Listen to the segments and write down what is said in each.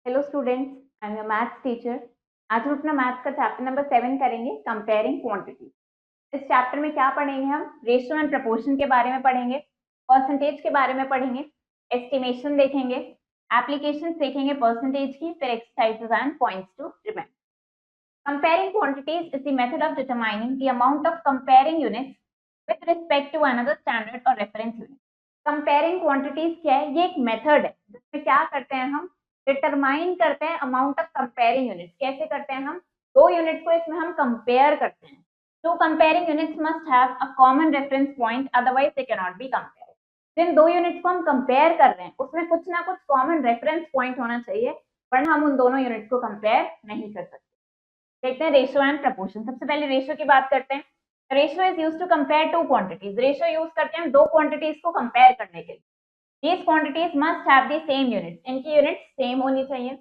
Hello students, I am your maths teacher. आज हम अपना मैथ्स का चैप्टर नंबर 7 करेंगे, कंपेयरिंग क्वांटिटी। इस चैप्टर में क्या पढ़ेंगे हम? रेशियो एंड प्रपोर्शन के बारे में पढ़ेंगे, परसेंटेज के बारे में पढ़ेंगे, एस्टिमेशन देखेंगे, एप्लीकेशन देखेंगे परसेंटेज की, फिर exercises and points to remember. Comparing quantities is the method of determining the amount of comparing units with respect to another standard or reference unit. Comparing quantities क्या है? ये एक मेथड है जिसमें क्या करते हैं हम? डिटरमाइन करते हैं अमाउंट ऑफ कंपेयरिंग यूनिट्स। कैसे करते हैं हम? दो यूनिट को इसमें हम कंपेयर करते हैं। Two comparing units must have a common reference point, otherwise they can not be compared. जिन दो यूनिट्स को हम कंपेयर कर रहे हैं उसमें कुछ ना कुछ कॉमन रेफरेंस पॉइंट होना चाहिए, वरना हम उन दोनों यूनिट्स को कंपेयर नहीं कर सकते। देखते हैं रेशियो एंड प्रपोर्शन। सबसे पहले रेशियो की बात करते हैं। Ratio is used to compare two quantities. Ratio use करते हैं दो क्वांटिटीज को कंपेयर करने के लिए। These quantities must have the same units. इनकी यूनिट सेम होनी चाहिए।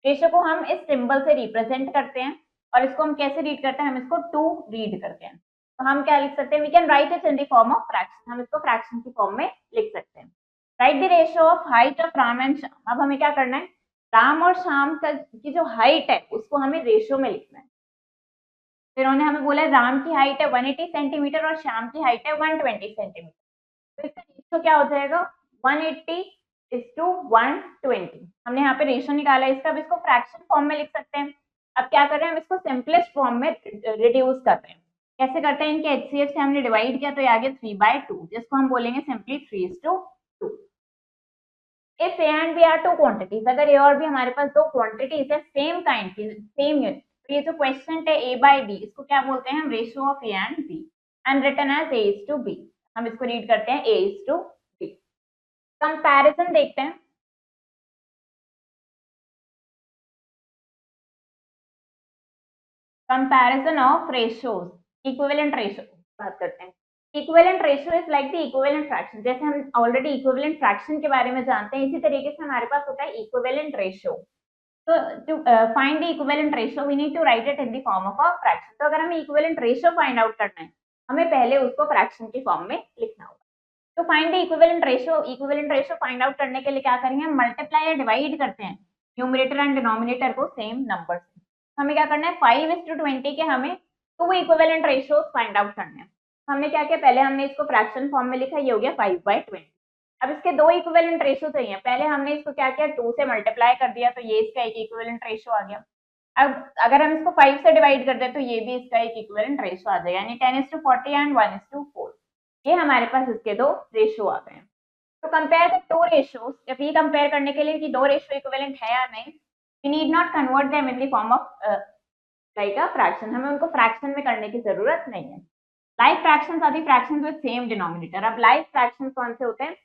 रेशियो को हम इस सिंबल से रिप्रेजेंट करते हैं और इसको हम कैसे रीड करते हैं? हम इसको टू रीड करते हैं। तो हम क्या लिख सकते हैं? We can write it in the form of fraction. हम इसको फ्रैक्शन की फॉर्म में लिख सकते हैं। Write the ratio of height of Ram and Shyam. अब हमें क्या करना है? राम और श्याम की जो हाइट है उसको हमें रेशियो में लिखना है। फिर उन्होंने हमें बोला राम की हाइट है 180 सेंटीमीटर और श्याम की हाइट है 120 सेंटीमीटर। तो इसका रेशियो क्या हो जाएगा? 180 इज टू 120। हमने यहाँ पे रेशियो निकाला इसका। अब इसको फ्रैक्शन फॉर्म में लिख सकते हैं। अब क्या कर रहे हैं? हम इसको सिंपलेस्ट फॉर्म में रिड्यूस कर रहे हैं। कैसे करते हैं? इनके एचसीएफ से हमने डिवाइड किया तो ये आ गया 3/2, जिसको हम बोलेंगे simply 3:2। If A and B are two quantities, अगर ए और बी हमारे पास दो क्वांटिटीज है सेम काइंड की, सेम यूनिट, तो ये जो क्वेश्चन है ए बाय बी, इसको क्या बोलते हैं हम? Ratio of A and B and written as A is to B. हम इसको रीड करते हैं A is to B. Comparison देखते हैं। Comparison of ratios, equivalent ratio बात करते हैं। Equivalent ratio is like the equivalent fraction. जैसे हम ऑलरेडी इक्विवेलेंट फ्रैक्शन के बारे में जानते हैं, इसी तरीके से हमारे पास होता है इक्विवेलेंट रेशियो। तो to find the equivalent ratio we need to write it in the form of a fraction। तो अगर हमें equivalent ratio find out करना है, हमें पहले उसको fraction की फॉर्म में लिखना होगा। तो find the equivalent ratio find out करने के लिए क्या करेंगे? हम मल्टीप्लाई या डिवाइड करते हैं न्यूमरेटर एंड डिनोमिनेटर को सेम नंबर से। हमें क्या करना है? 5:20 के हमें two equivalent ratios find out करने हैं। हमने क्या किया? पहले हमने इसको फ्रैक्शन फॉर्म में लिखा, ये हो गया 5/20। अब इसके दो इक्विवेलेंट रेशियो चाहिए। पहले हमने इसको क्या किया? 2 से मल्टीप्लाई कर दिया तो ये इसका एक इक्विवेलेंट रेशियो आ गया। अब अगर हम इसको 5 से डिवाइड कर दें तो ये भी इसका एक इक्विवेलेंट रेशियो आ जाएगा, यानी 10:40 एंड 1:4। ये हमारे पास इसके दो रेशियो आ गए हैं। तो कंपेयर द टू रेशियोज। जब ये कंपेयर करने के लिए कि दो रेशियो इक्विवेलेंट है या नहीं, we need not convert them in the form of like a fraction. हमें उनको फ्रैक्शन में करने की जरूरत नहीं है। Like fractions are the fractions with same denominator. अब लाइक फ्रैक्शंस कौन से होते हैं?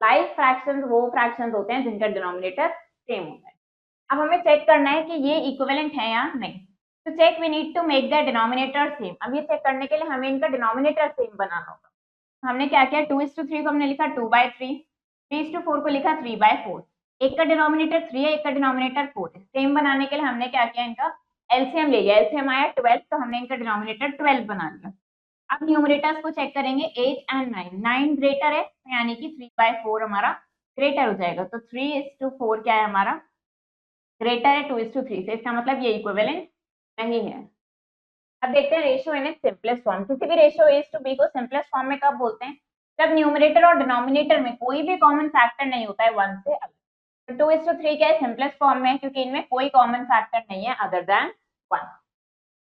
लाइक फ्रैक्शंस वो फ्रैक्शंस होते हैं जिनका डिनोमिनेटर सेम होता है। अब हमें चेक करना है कि ये इक्विवेलेंट है या नहीं। तो check we need to make the denominator same. अब ये चेक करने के लिए हमें इनका डिनोमिनेटर सेम बनाना होगा। हमने क्या किया? 2:3 को हमने लिखा 2/3, 3:4 को लिखा 3/4। एक का डिनोमिनेटर 3 है, एक का डिनोमिनेटर 4 है। सेम बनाने के लिए हमने क्या किया? इनका एलसीएम ले लिया। एलसीएम आया 12, तो हमने इनका डिनोमिनेटर 12 बना लिया। अब न्यूमरेटर्स को चेक करेंगे, 8 एंड 9। 9 ग्रेटर है यानी कि 3/4 हमारा ग्रेटर हो जाएगा। तो 3:4 क्या है हमारा? ग्रेटर है 2:3 से। इसका मतलब ये इक्विवेलेंट नहीं है। अब देखते हैं ratio in its simplest form. किसी भी रेशियो ए टू बी को सिंपलेस्ट फॉर्म में कब बोलते हैं? जब न्यूमरेटर और डिनोमिनेटर में कोई भी कॉमन फैक्टर नहीं होता है 1 से अलग। तो 2:3 क्या है? सिंपलेस्ट फॉर्म में है क्योंकि इनमें कोई कॉमन फैक्टर नहीं है other than 1।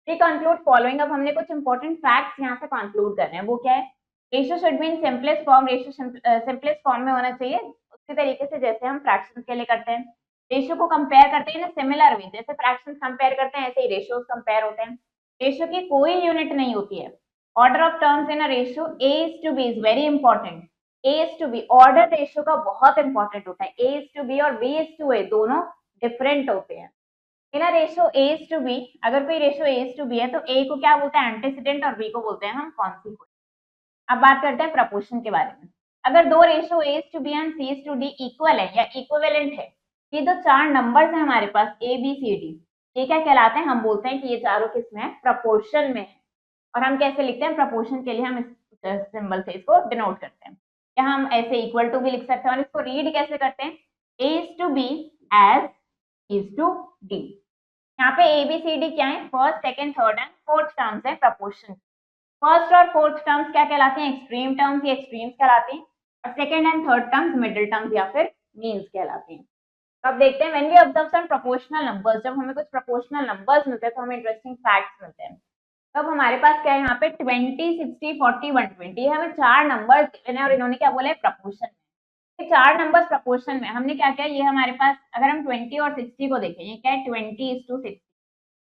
We conclude following. अब हमने कुछ इंपॉर्टेंट फैक्ट्स यहाँ से कंक्लूड करने हैं। वो क्या है? Ratio should be in simplest form. Ratio simplest form में होना चाहिए उसी तरीके से जैसे हम फ्रैक्शन के लिए करते हैं। रेशियो को कंपेयर करते हैं ना सिमिलर वे, जैसे फ्रैक्शन कंपेयर करते हैं ऐसे ही रेशियोज कंपेयर होते हैं। रेशियो की कोई यूनिट नहीं होती है। Order of terms in a ratio A is to B is very important. A is to B order ratio का बहुत इंपॉर्टेंट होता है। ए इज टू बी और बी इज टू ए दोनों डिफरेंट होते हैं। In a ratio A is to B, अगर कोई ratio A is to B है तो ए को क्या बोलते हैं? एंटीसीडेंट, और बी को बोलते हैं हम कॉन्सिक्वेंट। अब बात करते हैं प्रपोर्शन के बारे में। अगर दो ratio A is to B and C is to D equal है या इक्विवेलेंट है, ये जो चार नंबर्स हैं हमारे पास ए बी सी डी, ये क्या कहलाते हैं? हम बोलते हैं कि ये चारों किस में है? प्रपोर्शन में है। और हम कैसे लिखते हैं प्रपोर्शन के लिए? हम इस सिंबल से इसको डिनोट करते हैं। या हम ऐसे इक्वल टू भी लिख सकते हैं। और इसको रीड कैसे करते हैं? A is to B as is to D. यहाँ पे ए बी सी डी क्या है, first second third and fourth terms है प्रपोर्शन। फर्स्ट और फोर्थ टर्म्स क्या कहलाते हैं, एक्सट्रीम टर्म्स, ये एक्सट्रीम्स कहलाते हैं, और second and third terms middle terms या फिर मीन्स कहलाते हैं। तो अब देखते हैं when we observe some proportional numbers, जब हमें कुछ प्रोपोर्शनल नंबर्स मिलते हैं तो हमें इंटरेस्टिंग फैक्ट्स मिलते हैं। तब हमारे पास क्या है यहाँ पे 20, 60, 40, 120, हमें चार नंबर्स गिवन है और इन्होंने क्या बोला है, प्रपोर्शन में। ये चार नंबर्स प्रपोर्शन में, हमने क्या किया, ये हमारे पास अगर हम 20 और 60 को देखें, ये क्या है 20:60,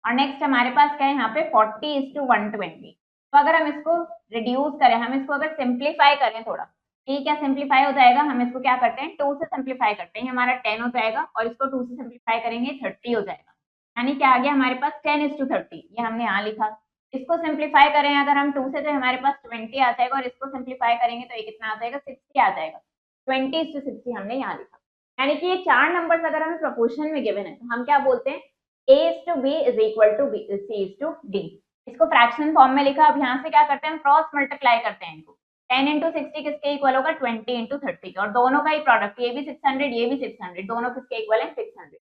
और नेक्स्ट हमारे पास क्या है यहाँ पे 40:120। तो अगर हम इसको रिड्यूस करें, हम इसको अगर सिंप्लीफाई करें थोड़ा, ये क्या सिंप्लीफाई हो जाएगा, हम इसको क्या करते हैं 2 से सिंप्लीफाई करते हैं, हमारा 10 हो जाएगा, और इसको 2 से सिंप्लीफाई करेंगे 30 हो जाएगा, यानी क्या आ गया हमारे पास 10:30, ये हमने यहाँ लिखा। इसको सिंप्लीफाई करें अगर हम 2 से, तो हमारे पास 20 आ जाएगा, और इसको सिंप्लीफाई करेंगे तो ये कितना आ जाएगा 60 आ जाएगा। 20:60 हमने यहाँ लिखा, यानी कि ये चार नंबर्स अगर हमें प्रोपोर्शन में गिवन है तो हम क्या बोलते हैं, A/B is equal to C/D। इसको फ्रैक्शन फॉर्म में लिखा। अब यहाँ से क्या करते हैं, हम क्रॉस मल्टीप्लाई करते हैं इनको। 10 × 60 किसके इक्वल होगा, 20 × 30 का, और दोनों का ही प्रोडक्ट, ये भी 600 ये भी 600, दोनों किसके इक्वल है 600।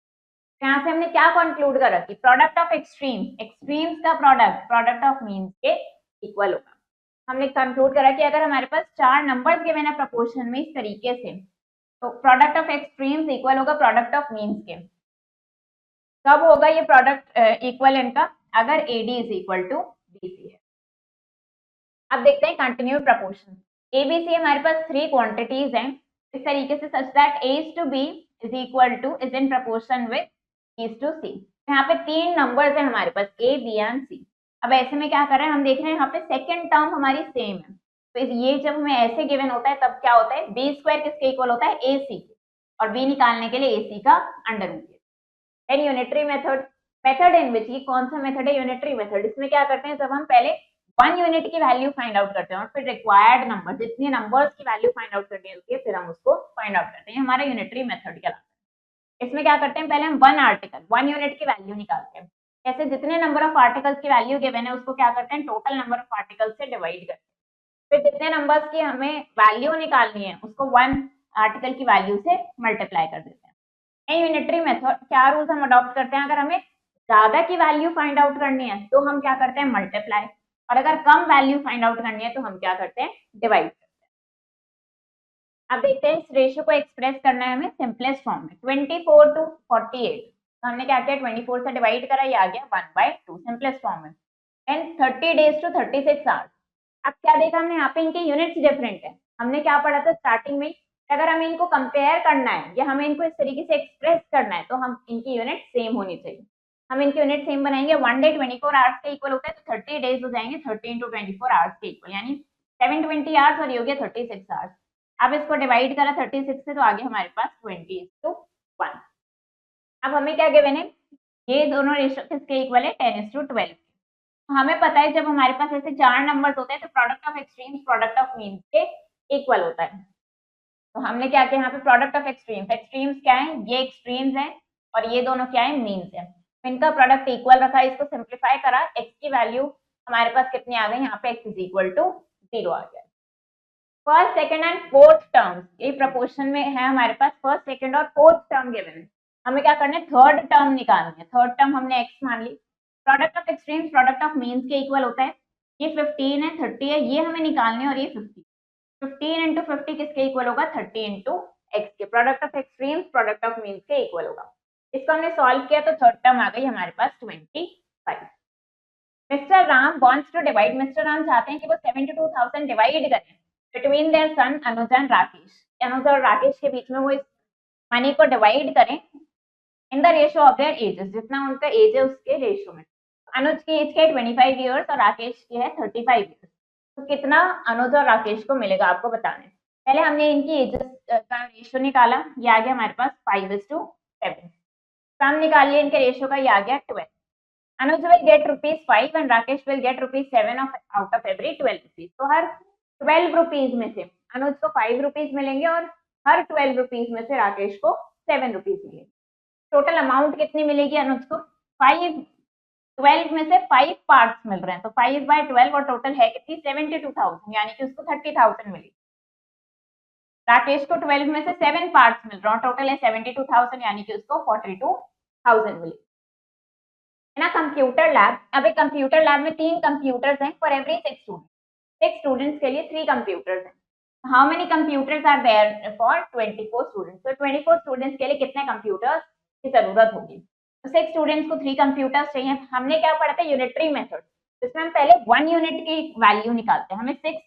तो यहाँ से हमने क्या कंक्लूड करा कि प्रोडक्ट ऑफ एक्सट्रीम्स का प्रोडक्ट ऑफ मीन्स के इक्वल होगा। हमने कंक्लूड करा कि अगर हमारे पास चार नंबर्स गिवन है प्रोपोर्शन में इस तरीके से, तो प्रोडक्ट ऑफ एक्सट्रीम्स इक्वल होगा प्रोडक्ट ऑफ मीन्स के। कब होगा ये प्रोडक्ट इक्वल इनका, अगर AD is equal to BC है। अब देखते हैं कंटिन्यूड प्रपोर्शन। ABC हमारे पास 3 क्वांटिटीज हैं इस तरीके से, such that A/B is equal two is in proportion with B/C। यहाँ पे 3 नंबर्स हैं हमारे पास A, B एंड C। अब ऐसे में क्या कर रहे हैं, हम देख रहे हैं यहाँ पे सेकेंड टर्म हमारी सेम है, तो ये जब हमें ऐसे गिवन होता है तब क्या होता है, B² किसके इक्वल होता है, AC के, और B निकालने के लिए AC का under root. Then unitary method in which, ये कौन सा मेथड है, यूनिटरी मेथड। इसमें क्या करते हैं, जब हम पहले 1 यूनिट की वैल्यू फाइंड आउट करते हैं और फिर रिक्वायर्ड नंबर, जितने नंबर्स की वैल्यू फाइंड आउट करनी होती है, फिर हम उसको फाइंड आउट करते हैं, हमारा यूनिटरी मेथड कहलाता है। इसमें क्या करते हैं, पहले हम 1 यूनिट की वैल्यू निकालते हैं। ऐसे जितने नंबर ऑफ आर्टिकल्स की वैल्यू गिवन है उसको क्या करते हैं, टोटल नंबर ऑफ आर्टिकल्स से डिवाइड करते हैं। फिर जितने नंबर्स की हमें वैल्यू निकालनी है उसको 1 आर्टिकल की वैल्यू से मल्टीप्लाई कर देते हैं। यूनिटरी मेथड क्या रूल्स हम अडॉप्ट करते हैं, अगर हमें ज्यादा की वैल्यू फाइंड आउट करनी है तो हम क्या करते हैं, मल्टीप्लाई, और अगर कम वैल्यू फाइंड आउट करनी है तो हम क्या करते हैं, डिवाइड करते हैं। अब देखते हैं इस रेशियो को एक्सप्रेस करना है हमें सिंपलेस्ट फॉर्म में, 24:48। तो हमने क्या किया, 24 से डिवाइड करा, ये आ गया 1/2 सिंपलेस्ट फॉर्म में। And 30 days to 36 hours. अब क्या देखा हमने, यहाँ पे इनके यूनिट्स डिफरेंट है। हमने क्या पढ़ा था स्टार्टिंग में, अगर हमें इनको कंपेयर करना है या हमें इनको इस तरीके से एक्सप्रेस करना है तो हम इनकी यूनिट सेम होनी चाहिए। हम इनकी यूनिट सेम बनाएंगे, 1 डे 24 आवर्स के इक्वल होता है, तो 30 डेज हो जाएंगे 30 × 24 आवर्स के इक्वल, यानी 720 आवर्स, और ये हो गया 36 आवर्स। अब इसको डिवाइड करा 36 से, तो आगे हमारे पास 20:1। अब हमें क्या गिवन है, ये दोनों रेशियो किसके इक्वल है, 10:12। हमें पता है जब हमारे पास ऐसे चार नंबर्स होते हैं तो product of extremes product of means के इक्वल होता है। तो हमने क्या किया यहाँ पे, प्रोडक्ट ऑफ एक्सट्रीम्स क्या है, ये एक्सट्रीम्स है और ये दोनों क्या है, मीन्स है, इनका प्रोडक्ट इक्वल रखा, इसको सिंप्लीफाई करा, x की वैल्यू हमारे पास कितनी आ गई, यहाँ पे x इज इक्वल टू 0 आ गया। First second and fourth terms ये प्रपोर्शन में है हमारे पास, फर्स्ट सेकंड और फोर्थ टर्म गिवन है। हमें क्या करना है, थर्ड टर्म निकालनी है। थर्ड टर्म हमने x मान ली, product of extremes product of means के इक्वल होता है। ये 15 है, 30 है, ये हमें निकालनी है, और ये 50। 15 × 50 किसके इक्वल होगा, 30 × x के, product of extremes product of means के इक्वल होगा। इसको हमने सॉल्व किया तो थर्ड टर्म आ गई हमारे पास 25। Mister Ram wants to divide, Mister Ram चाहते हैं कि वो 72,000 डिवाइड करें between their son Anuj and Rakesh, Anuj और राकेश के बीच में वो इस मनी को डिवाइड करें in the ratio of their edges, जितना उनका एज है उसके रेशियो में। अनुज की एज क्या है 25 ईयर्स और राकेश की है 35 ईयर्स। तो कितना अनुज और राकेश को मिलेगा आपको बताना है। पहले हमने इनकी एजेस का रेशियो निकाला, ये आ गया हमारे पास 5:7। सम निकाल लिया इनके रेशियो का, ये आ गया 12। Anuj will get ₹5 and Rakesh will get ₹7 out of every 12 rupees. तो हर 12 रुपीज में से अनुज को 5 रुपीज मिलेंगे और हर 12 रुपीज में से राकेश को 7 रुपीज मिलेंगे। टोटल अमाउंट कितनी मिलेगी अनुज को, 12 में से 5 पार्ट्स मिल रहे हैं, तो 5/12 और टोटल है कितनी 72,000, यानी कि उसको 30,000 मिली। राकेश को 12 में से 7 पार्ट्स मिल रहे हैं, टोटल है 72,000, यानी कि उसको 42 1000 मिली। ना कंप्यूटर लैब, अब एक कंप्यूटर लैब में 3 कंप्यूटर्स हैं फॉर एवरी 6 स्टूडेंट। 6 स्टूडेंट्स के लिए 3 कंप्यूटर्स हैं। How many computers are there for 24 students? तो 24 स्टूडेंट्स के लिए कितने कंप्यूटर्स की जरूरत होगी? तो 6 स्टूडेंट्स को 3 कंप्यूटर्स चाहिए। हमने क्या पढ़ा था? यूनिटरी मेथड, जिसमें हम पहले 1 यूनिट की वैल्यू निकालते हैं। हमें 6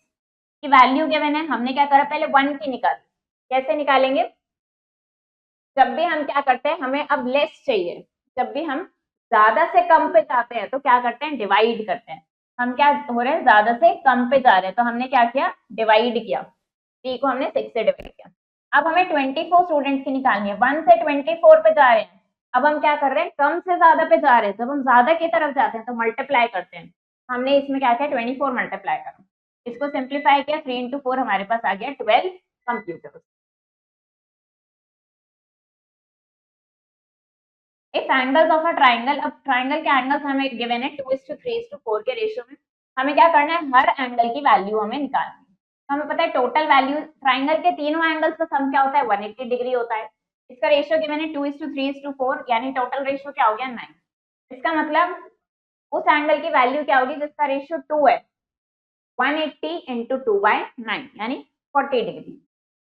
की वैल्यू गिवन है, हमने क्या करा? पहले 1 की निकाली। कैसे निकालेंगे? जब भी हम क्या करते हैं, हमें अब लेस चाहिए, जब भी हम ज्यादा से कम पे जाते हैं तो क्या करते हैं? डिवाइड करते हैं। हम क्या हो रहे हैं? ज्यादा से कम पे जा रहे हैं, तो हमने क्या किया? डिवाइड किया। 3 को हमने 6 से डिवाइड किया। अब हमें 24 स्टूडेंट्स की निकालनी है। 1 से 24 पे जा रहे हैं। अब हम क्या कर रहे हैं? कम से ज्यादा पे जा रहे हैं। जब हम ज्यादा की तरफ जाते हैं तो मल्टीप्लाई करते हैं। हमने इसमें क्या किया? 24 मल्टीप्लाई करा। इसको सिंप्लीफाई किया, 3 इंटू 4 हमारे पास आ गया 12 computers. If angles of a triangle, अब ट्राइंगल के एंगल्स हमें गिवन है 2:3:4 के रेशियो में। हमें क्या करना है? हर एंगल की वैल्यू हमें निकालनी है। हमें पता है टोटल वैल्यू ट्राइंगल के तीनों एंगल्स का सम क्या होता है? 180 डिग्री होता है। इसका रेशियो गिवन है 2:3:4, यानी टोटल रेशियो क्या हो गया? 9। इसका मतलब उस एंगल की वैल्यू क्या होगी जिसका रेशियो 2 है? 180 इंटू 2/9 यानी 40 डिग्री।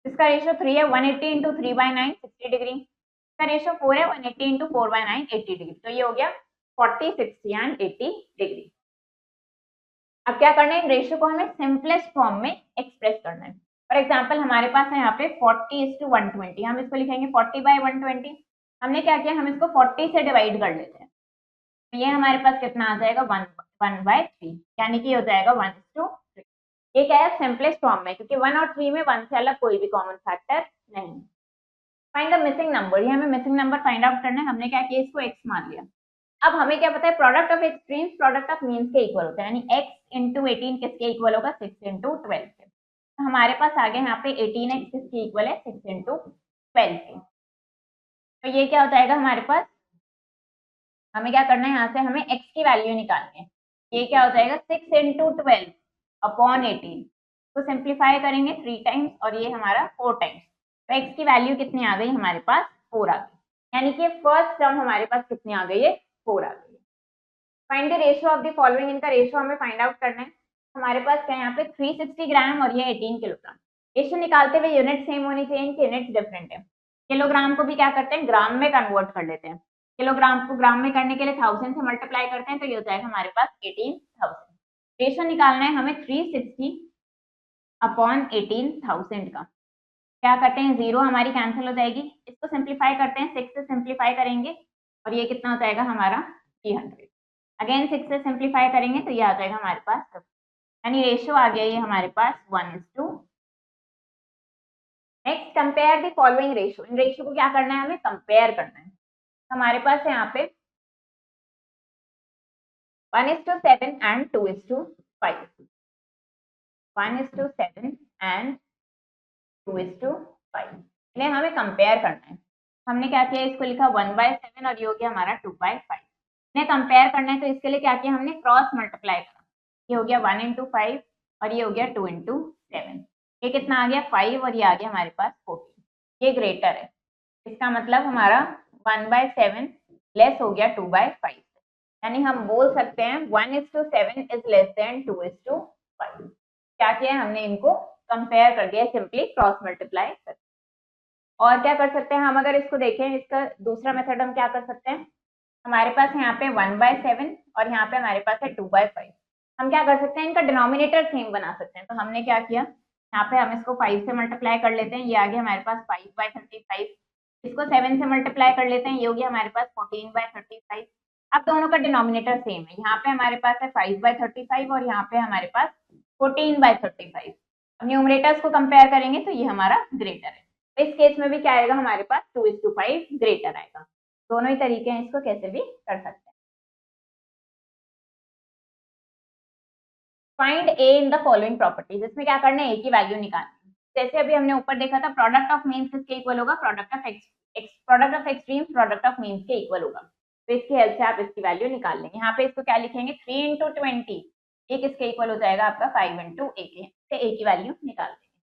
इसका रेशियो 3 है, 180 इंटू 3/9 60 डिग्री। इसका रेशियो 4 है, 180 इंटू 4/9 80 डिग्री। तो ये हो गया 40, 60 एंड 80 डिग्री। अब क्या करना है? इन रेशियो को हमें सिंपलेस्ट फॉर्म में एक्सप्रेस करना है। फॉर एग्जाम्पल हमारे पास है यहाँ पे 40:120, हम इसको लिखेंगे 40/120। हमने क्या किया? हम इसको 40 से डिवाइड कर लेते हैं। तो ये हमारे पास कितना आ जाएगा? 1/3, यानी कि हो जाएगा 1:3। ये क्या है? सिंपलेस्ट फॉर्म में, क्योंकि 1 और 3 में 1 से अलग कोई भी कॉमन फैक्टर नहीं। फाइंड द मिसिंग नंबर, ये हमें मिसिंग नंबर फाइंड आउट करना है। हमने क्या किया? इसको x मान लिया। अब हमें क्या पता है? Product of extremes product of means के इक्वल होता है, यानी x इंटू 18 किसके इक्वल होगा? 6 इंटू 12 के। तो हमारे पास आ गया यहाँ पे 18x किसके इक्वल है? 6 इंटू 12 के। तो ये क्या हो जाएगा हमारे पास? हमें क्या करना है? यहाँ से हमें x की वैल्यू निकालनी है। ये क्या हो जाएगा? 6 इंटू 12 अपॉन 18। तो सिंप्लीफाई करेंगे 3 टाइम्स और ये हमारा 4 टाइम्स। तो x की वैल्यू कितनी आ गई हमारे पास? 4 आ गई। यानी कि फर्स्ट टर्म हमारे पास कितनी आ गई है? 4 आ गई। Find the ratio of the following, इनका रेशियो हमें फाइंड आउट करना है। हमारे पास क्या है यहाँ पे? 360 ग्राम और ये 18 किलोग्राम। रेशियो निकालते हुए यूनिट सेम होनी चाहिए, इनकी यूनिट्स डिफरेंट है। किलोग्राम को भी क्या करते हैं? ग्राम में कन्वर्ट कर लेते हैं। किलोग्राम को ग्राम में करने के लिए 1000 से मल्टीप्लाई करते हैं, तो ये हो जाएगा हमारे पास 18,000। रेशियो निकालना है हमें 360 अपॉन 18,000 का। क्या करते हैं? 0 हमारी कैंसिल हो जाएगी। इसको सिंप्लीफाई करते हैं, 6 से सिंप्लीफाई करेंगे और ये कितना हो जाएगा हमारा? 300। अगेन 6 से सिंप्लीफाई करेंगे तो ये आ जाएगा हमारे पास, यानी रेशियो आ गया ये हमारे पास 1:2। Next compare the following ratio, in ratio को क्या करना है? हमें कंपेयर करना है। हमारे पास है यहाँ पे 1:7 एंड 2:5, 1:7 एंड 2:5, इन्हें हमें कंपेयर करना है। हमने क्या किया? इसको लिखा 1/7 और ये हो गया हमारा 2/5। इन्हें कंपेयर करना है तो इसके लिए क्या किया? हमने क्रॉस मल्टीप्लाई करा। ये हो गया 1 इंटू 5 और ये हो गया 2 इंटू 7। ये कितना आ गया? 5 और ये आ गया हमारे पास 14। ये ग्रेटर है, इसका मतलब हमारा 1/7 लेस हो गया 2/5। यानी हम बोल सकते हैं 1:7 इज लेस देन 2:5। क्या किया? हमने इनको कंपेयर कर दिया, सिंपली क्रॉस मल्टीप्लाई कर। और क्या कर सकते हैं हम? अगर इसको देखें, इसका दूसरा मेथड हम क्या कर सकते हैं? हमारे पास है यहाँ पे 1/7 और यहाँ पे हमारे पास है 2/5। हम क्या कर सकते हैं? इनका डिनोमिनेटर सेम बना सकते हैं। तो हमने क्या किया? यहाँ पे हम इसको 5 से मल्टीप्लाई कर लेते हैं, ये आ गया हमारे पास 5/35। इसको 7 से मल्टीप्लाई कर लेते हैं, ये हो गया हमारे पास 14/35। अब दोनों का डिनोमिनेटर सेम है, यहाँ पे हमारे पास है 5/35 और यहाँ पे हमारे पास 14/35। अब न्यूमरेटर्स को कंपेयर करेंगे तो ये हमारा ग्रेटर है। तो इस केस में भी क्या आएगा हमारे पास? 2:5 ग्रेटर आएगा। दोनों ही तरीके हैं, इसको कैसे भी कर सकते हैं। Find A in the following properties, इसमें क्या करना है? ए की वैल्यू निकालनी है। जैसे अभी हमने ऊपर देखा था, प्रोडक्ट ऑफ मीन्स किसके इक्वल होगा? Product of extremes product of means के इक्वल होगा। तो इसकी हेल्प से आप इसकी वैल्यू निकाल लेंगे। यहाँ पे इसको क्या लिखेंगे? 3 इंटू 20, ये किसके इक्वल हो जाएगा? आपका 5 इंटू ए के, से ए की वैल्यू निकाल देंगे।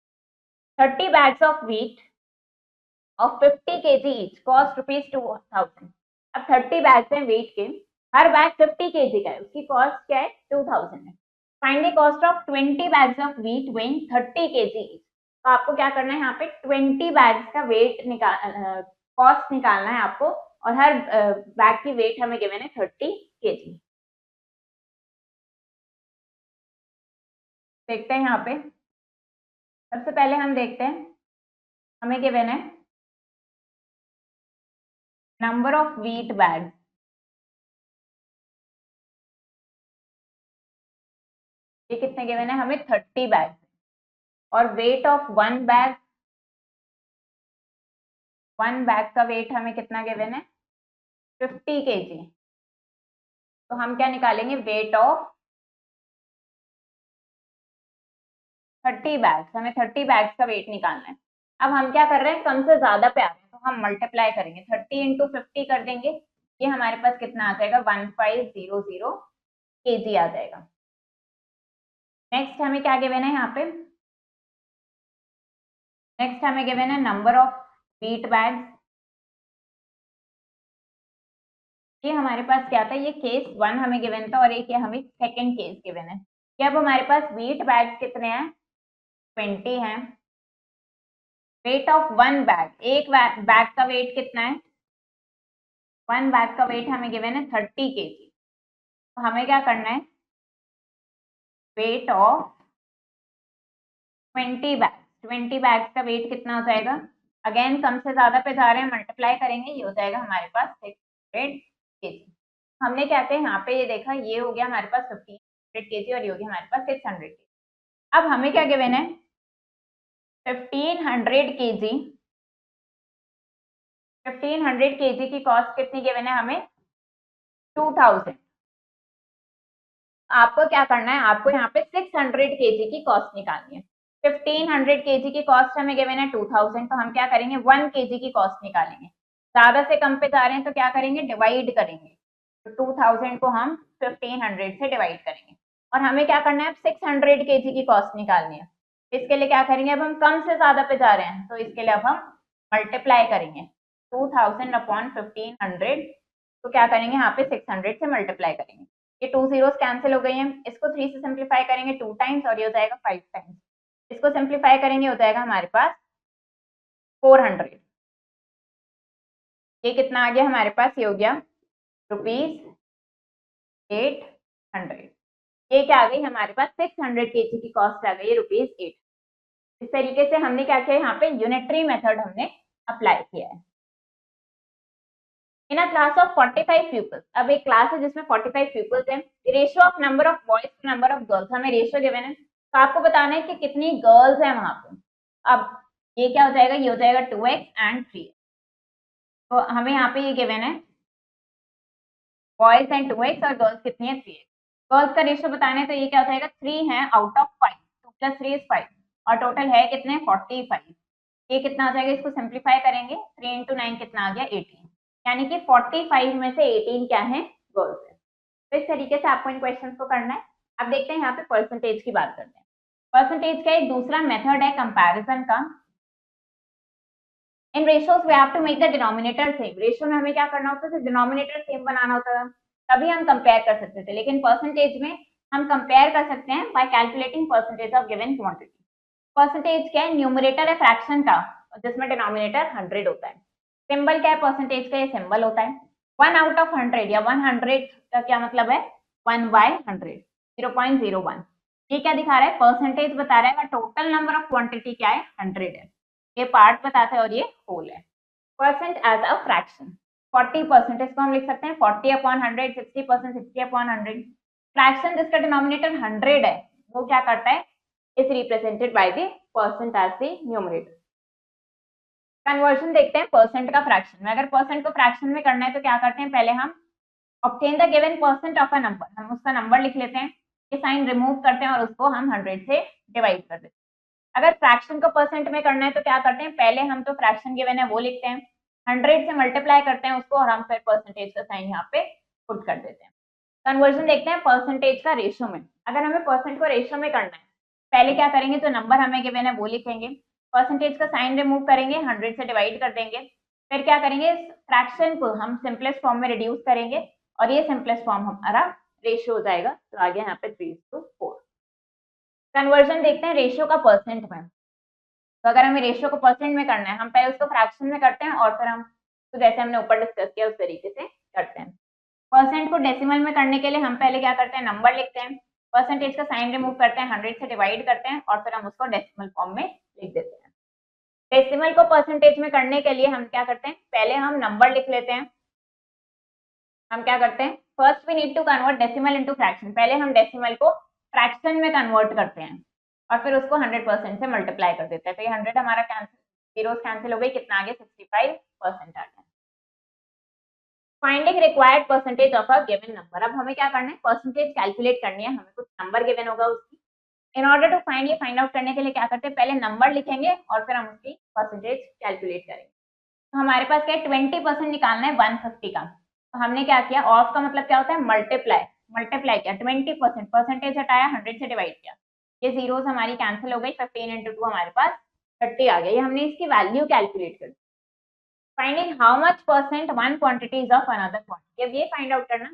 30 bags of wheat of 50 kg each cost rupees 2000. अब 30 बैग्स हैं वेट के, हर बैग 50 केजी का है, उसकी कॉस्ट क्या है 2000 है। Find the cost of 20 bags of wheat weighing 30 KG. तो आपको क्या करना है, यहाँ पे 20 बैग्स का वेट निकाल कॉस्ट निकालना है आपको, और हर बैग की वेट हमें गिवन है 30 केजी। देखते हैं यहाँ पे, सबसे पहले हम देखते हैं हमें गिवन है नंबर ऑफ व्हीट बैग्स, ये कितने गिवन है हमें 30 बैग, और वेट ऑफ वन बैग का वेट हमें कितना गिवन है 50 केजी। तो हम क्या निकालेंगे, वेट ऑफ 30 बैग्स, हमें 30 बैग्स का वेट निकालना है। अब हम क्या कर रहे हैं, कम से ज्यादा पे आ रहे हैं, तो हम मल्टीप्लाई करेंगे, 30 इंटू 50 कर देंगे, ये हमारे पास कितना आ जाएगा 1500 केजी आ जाएगा। नेक्स्ट हमें क्या गिवन है यहाँ पे, नेक्स्ट हमें गिवन है नंबर ऑफ व्हीट बैग्स, ये हमारे पास क्या था, ये केस 1 हमें गिवन था, और एक ये हमें सेकंड केस गिवन है कि अब हमारे पास व्हीट बैग्स कितने हैं 20 हैं। वेट ऑफ वन बैग, एक बैग का वेट कितना है, वन बैग का वेट हमें गिवन है 30 केजी। तो हमें क्या करना है, वेट ऑफ 20 बैग्स का वेट कितना हो जाएगा, अगेन कम से ज्यादा पे जा रहे हैं, मल्टीप्लाई करेंगे, ये हो जाएगा हमारे पास 600 केजी। हमने क्या किया यहाँ पे, ये देखा, ये हो गया हमारे पास 1500 केजी, और ये हो गया हमारे पास 600 केजी। अब हमें क्या गिवन है 1500 केजी, 1500 केजी की कॉस्ट कितनी गिवन है हमें 2000। आपको क्या करना है, आपको यहाँ पे 600 केजी की कॉस्ट निकालनी है। 1500 केजी की कॉस्ट हमें गिवन है 2000, तो हम क्या करेंगे 1 केजी की कॉस्ट निकालेंगे, ज्यादा से कम पे जा रहे हैं तो क्या करेंगे डिवाइड करेंगे, तो 2000 को हम 1500 से डिवाइड करेंगे, और हमें क्या करना है अब 600 केजी की कॉस्ट निकालनी है। इसके लिए क्या करेंगे, अब हम कम से ज्यादा पे जा रहे हैं, तो इसके लिए अब हम मल्टीप्लाई करेंगे 2000 अपॉन 1500, तो क्या करेंगे यहाँ पे 600 से मल्टीप्लाई करेंगे, ये 2 जीरोस कैंसिल हो गई हैं, इसको 3 से सिंप्लीफाई करेंगे 2 टाइम्स, और ये हो जाएगा 5 टाइम्स, इसको सिंप्लीफाई करेंगे हो जाएगा हमारे पास 400, ये कितना आ गया हमारे पास, ये हो गया ₹800। ये क्या आ गई हमारे पास 600 केजी की कॉस्ट आ गई है ₹8। इस तरीके से हमने क्या किया, यहाँ पे यूनिटरी मेथड हमने अप्लाई किया है। In a class of 45 peoples, अब एक क्लास है जिसमें 45 पीपल्स हैं, ratio of number of boys to number of girls, हमें रेशियो गिवन है, तो आपको बताना है कि कितनी गर्ल्स हैं वहां पे। अब ये क्या हो जाएगा, ये हो जाएगा 2x एंड 3, तो हमें यहाँ पे ये गिवन है बॉयज हैं 2x और गर्ल्स कितनी है 3x। गर्ल्स का रेशियो बताना है, तो ये क्या हो जाएगा 3 है आउट ऑफ 5, 2 + 3 = 5, और टोटल है कितने 45, ये कितना आ जाएगा, इसको सिंप्लीफाई करेंगे 3 × 9 कितना आ गया 18, यानी कि 45 में से 18 क्या है गर्ल्स है। तो इस तरीके से आपको इन क्वेश्चंस को करना है। अब देखते हैं यहाँ पे परसेंटेज की बात करते हैं। परसेंटेज का एक दूसरा मेथड है कंपैरिजन का। In ratios we have to make the denominator same, ratio में हमें क्या करना होता है, डिनोमिनेटर सेम बनाना होता है, तभी हम कंपेयर कर सकते थे, लेकिन परसेंटेज में हम कंपेयर कर सकते हैं bye calculating percentage of given quantity. Percentage क्या है, न्यूमरेटर है फ्रैक्शन का, जिसमें डिनोमिनेटर 100 होता है। सिंबल क्या है परसेंटेज का, ये सिंबल होता है। 1/100 या 100 का क्या मतलब है 1/100, 0.01। ये क्या दिखा रहा है, परसेंटेज बता रहा है, टोटल नंबर ऑफ क्वांटिटी क्या है 100 है, ये पार्ट बताता है और ये होल है। परसेंट एज अ फ्रैक्शन, 40% इसको हम लिख सकते हैं 40/100, 60% 60/100। फ्रैक्शन जिसका डिनोमिनेटर 100 है वो क्या करता है, is represented by the percent as the numerator. Conversion देखते हैं परसेंट का फ्रैक्शन में, अगर परसेंट को फ्रैक्शन में करना है तो क्या करते हैं, पहले हम obtain the given percent of a number, हम उसका नंबर लिख लेते हैं, ये साइन रिमूव करते हैं और उसको हम 100 से डिवाइड कर देते हैं। अगर फ्रैक्शन को परसेंट में करना है तो क्या करते हैं, पहले हम तो फ्रैक्शन गिवन है वो लिखते हैं, 100 से मल्टीप्लाई करते हैं उसको, और हम फिर परसेंटेज का साइन यहाँ पे पुट कर देते हैं। कन्वर्जन देखते हैं परसेंटेज का रेशियो में, अगर हमें परसेंट को रेशियो में करना है पहले क्या करेंगे, तो नंबर हमें गिवन है वो लिखेंगे, परसेंटेज का साइन रिमूव करेंगे, 100 से डिवाइड कर देंगे, फिर क्या करेंगे, फ्रैक्शन को हम सिंपलेस्ट फॉर्म में रिड्यूस करेंगे और ये सिंपलेस्ट फॉर्म हमारा रेशियो हो जाएगा। तो आगे यहाँ पे 3:4। कन्वर्जन देखते हैं रेशियो का परसेंट में। तो अगर हमें रेशियो को परसेंट में करना है, हम पहले उसको फ्रैक्शन में करते हैं और फिर हम तो जैसे हमने ऊपर डिस्कस किया उस तरीके से करते हैं। परसेंट को डेसिमल में करने के लिए हम पहले क्या करते हैं, नंबर लिखते हैं, परसेंटेज का साइन रिमूव करते हैं, 100 से डिवाइड करते हैं और फिर हम उसको डेसिमल फॉर्म में लिख देते हैं। डेसिमल को परसेंटेज में करने के लिए हम क्या करते हैं, पहले हम नंबर लिख लेते हैं। हम क्या करते हैं, first we need to convert decimal into fraction. पहले हम डेसिमल को फ्रैक्शन में कन्वर्ट करते हैं और फिर उसको 100% से मल्टीप्लाई कर देते हैं। तो ये 100 हमारा कैंसिल, जीरोस कैंसिल हो गई, कितना आ गया 65% आ गया। Finding required percentage of a given number. अब हमें क्या करना है, परसेंटेज कैलकुलेट करनी है, हमें कुछ नंबर गिवन होगा उसकी। इन ऑर्डर टू फाइंड, ये फाइंड आउट करने के लिए क्या करते हैं, पहले नंबर लिखेंगे और फिर हम उसकी परसेंटेज कैलकुलेट करेंगे। तो हमारे पास क्या है, 20% निकालना है 150 का। तो हमने क्या किया, ऑफ का मतलब क्या होता है, मल्टीप्लाई, मल्टीप्लाई किया 20%, परसेंटेज हटाया, 100 से डिवाइड किया, ये जीरोस हमारी कैंसिल हो गई, 15 into 2 हमारे पास 30 आ गया। ये हमने इसकी वैल्यू कैलकुलेट कर दी। Finding how much percent one quantity is of another quantity. अब ये फाइंड आउट करना,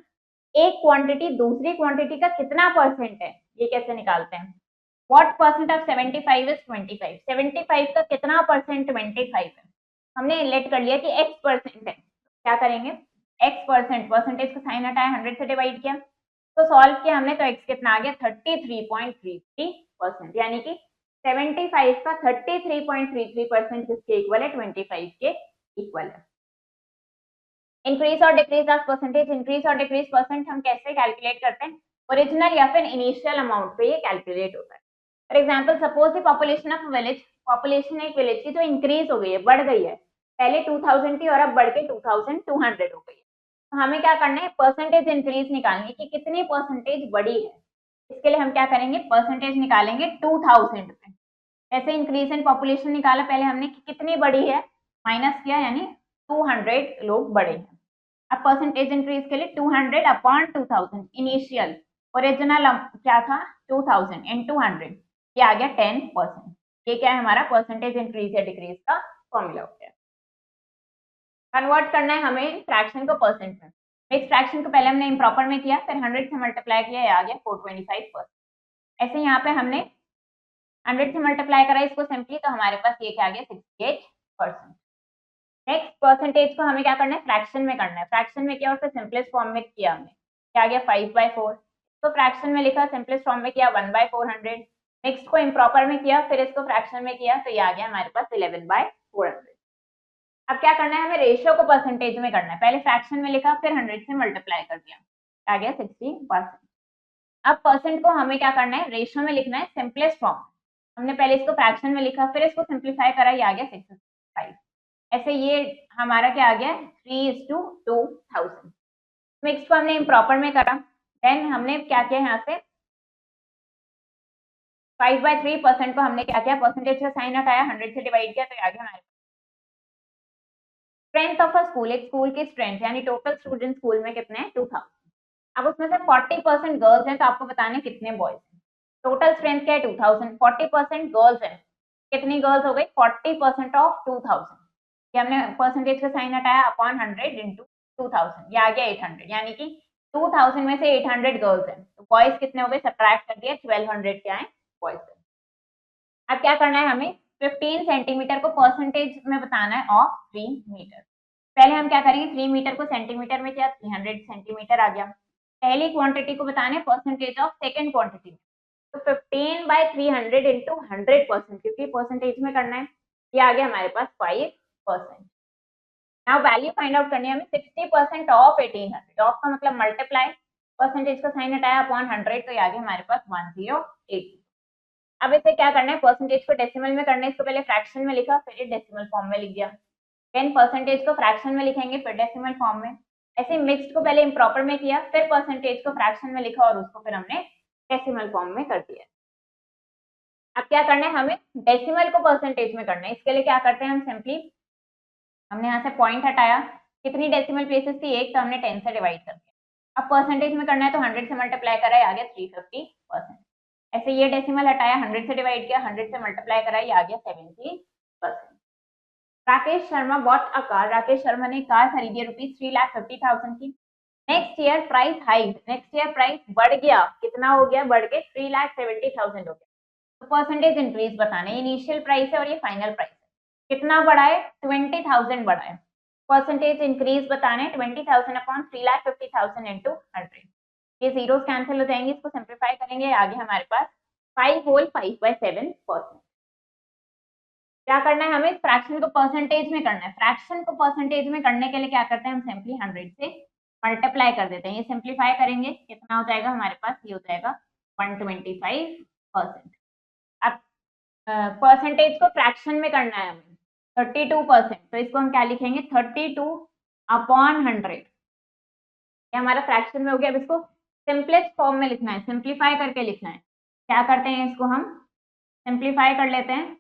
एक क्वांटिटी दूसरी क्वांटिटी का कितना परसेंट है, ये कैसे निकालते हैं। व्हाट परसेंट ऑफ 75 इज 25, 75 का कितना परसेंट 25 है। हमने लेट कर लिया कि x परसेंट है, क्या करेंगे, x परसेंट, परसेंटेज का साइन हटाया, 100 से डिवाइड किया, तो सॉल्व किया हमने, तो x कितना आ गया 33.33%, यानी कि 75 का 33.33% किसके इक्वल है, 25 के इक्वल है। इंक्रीज और डिक्रीज ऑफ परसेंटेज, इंक्रीज और डिक्रीज परसेंट हम कैसे कैलकुलेट करते हैं, ओरिजिनल या फिर इनिशियल अमाउंट पे ये कैलकुलेट होता है। For example suppose the population of village, population एक विलेज की जो इंक्रीज हो गई है, बढ़ गई है, पहले 2000 थी और अब बढ़ के 2200 हो गई है। तो हमें क्या करना है, परसेंटेज इंक्रीज निकालनी कि कितनी परसेंटेज बढ़ी है। इसके लिए हम क्या करेंगे, परसेंटेज निकालेंगे 2000 पे। ऐसे इंक्रीज इन पॉपुलेशन निकाला पहले हमने कि कितनी बढ़ी है, माइनस किया, यानी 200 लोग बढ़े हैं। अब परसेंटेज इंक्रीज के लिए 200 अपॉन 2000, इनिशियल ओरिजिनल क्या था 2000 इन 200, ये आ गया 10%। ये क्या है हमारा परसेंटेज इंक्रीज या डिक्रीज का फॉर्मूला हो गया। कन्वर्ट करना है हमें फ्रैक्शन को परसेंट में। मिक्स फ्रैक्शन को पहले हमने इम्प्रॉपर में किया, फिर 100 से मल्टीप्लाई किया, ये आ गया 425%। ऐसे यहाँ पे हमने 100 से मल्टीप्लाई करा इसको सिंपली, तो हमारे पास ये क्या आ गया 68%। नेक्स्ट परसेंटेज को हमें क्या करना है, फ्रैक्शन में करना है। फ्रैक्शन में किया और फिर सिंपलेस्ट फॉर्म में किया हमने, क्या आ गया 5/4। तो फ्रैक्शन में लिखा, सिंपलेस्ट फॉर्म में किया 1/400। नेक्स्ट को इम्प्रॉपर में किया, फिर इसको फ्रैक्शन में किया, तो ये आ गया हमारे पास 11/400। अब क्या करना है, हमें रेशियो को परसेंटेज में करना है। पहले फ्रैक्शन में लिखा, फिर 100 से मल्टीप्लाई कर दिया, आ गया 60%। अब परसेंट को हमें क्या करना है, रेशियो में लिखना है सिंपलेस्ट फॉर्म। हमने पहले इसको फ्रैक्शन में लिखा, फिर इसको सिंप्लीफाई करा, ये आ गया 665। ऐसे ये हमारा क्या आ गया 3:2000। मिक्स को हमने इम्प्रॉपर में करा, देन हमने क्या किया, यहाँ से 5/3% को हमने क्या किया, परसेंटेज का साइन हटाया, 100 से डिवाइड किया, तो आ गया हमारे स्ट्रेंथ ऑफ अ स्कूल। एक स्कूल की स्ट्रेंथ यानी टोटल स्टूडेंट स्कूल में कितने हैं 2000। अब उसमें से 40% गर्ल्स हैं, तो आपको बताने कितने बॉयज हैं। टोटल स्ट्रेंथ क्या है 2000, 40% गर्ल्स हैं, कितनी गर्ल्स हो गई 40% ऑफ 2000। ये हमने परसेंटेज का साइन हटाया अपॉन 100 इंटू 2000, ये आ गया 800, यानी कि 2000 में से 800 गर्ल्स हैं, तो बॉयज कितने हो गए, सब्ट्रैक्ट कर दिया, 1200 क्या है बॉयज। अब क्या करना है, हमें 15 सेंटीमीटर को परसेंटेज में बताना है ऑफ 3 मीटर। पहले हम क्या करेंगे, 3 मीटर को सेंटीमीटर में किया, 300 सेंटीमीटर आ गया। पहली क्वांटिटी को बताना है परसेंटेज ऑफ सेकेंड क्वांटिटी, तो 15/300 इंटू 100%, क्योंकि परसेंटेज में करना है, ये आ गया हमारे पास 5%। नाउ वैल्यू फाइंड आउट करनी है हमें 60% ऑफ 1800। ऑफ का मतलब मल्टीप्लाई, परसेंटेज का साइन हटाया अपॉन 100, तो ये आ गया हमारे पास 1080। अब इसे क्या करना है, परसेंटेज को डेसिमल में करना है, इसको पहले फ्रैक्शन में लिखा, फिर ये डेसिमल फॉर्म में लिख दिया। देन परसेंटेज को फ्रैक्शन में लिखेंगे, फिर डेसिमल फॉर्म में। ऐसे मिक्स्ड को पहले इम्प्रॉपर में किया, फिर परसेंटेज को फ्रैक्शन में लिखा और उसको फिर हमने डेसिमल फॉर्म में कर दिया। अब क्या करना है, हमें डेसिमल को परसेंटेज में करना है। इसके लिए क्या करते हैं, हम सिंपली, हमने यहाँ से पॉइंट हटाया, कितनी डेसिमल प्लेसेस थी एक, तो हमने 10 से डिवाइड कर दिया। अब परसेंटेज में करना है, तो 100 से मल्टीप्लाई करा, आ गया 350%। ऐसे ये डेसिमल हटाया, 100 से डिवाइड किया, 100 से मल्टीप्लाई करा, आ गया 70%। Rakesh Sharma bought a car, Rakesh Sharma ने कार खरीदी रुपीज 3,50,000 की। Next year price hike, next year price बढ़ गया, कितना हो गया, बढ़ के 3,70,000 हो गया। तो परसेंटेज इंक्रीज बताना है, इनिशियल प्राइस है और ये फाइनल प्राइस है, कितना बढ़ा है, 20,000 बढ़ा है। परसेंटेज इंक्रीज बताना है 20,000 अपॉन 3,50,000 इंटू 100। ये जीरोस कैंसिल हो जाएंगे, इसको सिंप्लीफाई करेंगे, आगे हमारे पास 5 होल 5/7%। क्या करना है हमें, फ्रैक्शन को परसेंटेज में करना है। फ्रैक्शन को परसेंटेज में करने के लिए क्या करते हैं, हम सिंपली 100 से मल्टीप्लाई कर देते हैं। ये सिंप्लीफाई करेंगे, कितना हो जाएगा हमारे पास, ये हो जाएगा 125%। अब परसेंटेज को फ्रैक्शन में करना है हमें 32%, तो इसको हम क्या लिखेंगे, 32 अपॉन 100। ये हमारा फ्रैक्शन में हो गया। अब इसको सिंपलेस्ट फॉर्म में लिखना है, सिंप्लीफाई करके लिखना है। क्या करते हैं, इसको हम सिंप्लीफाई कर लेते हैं।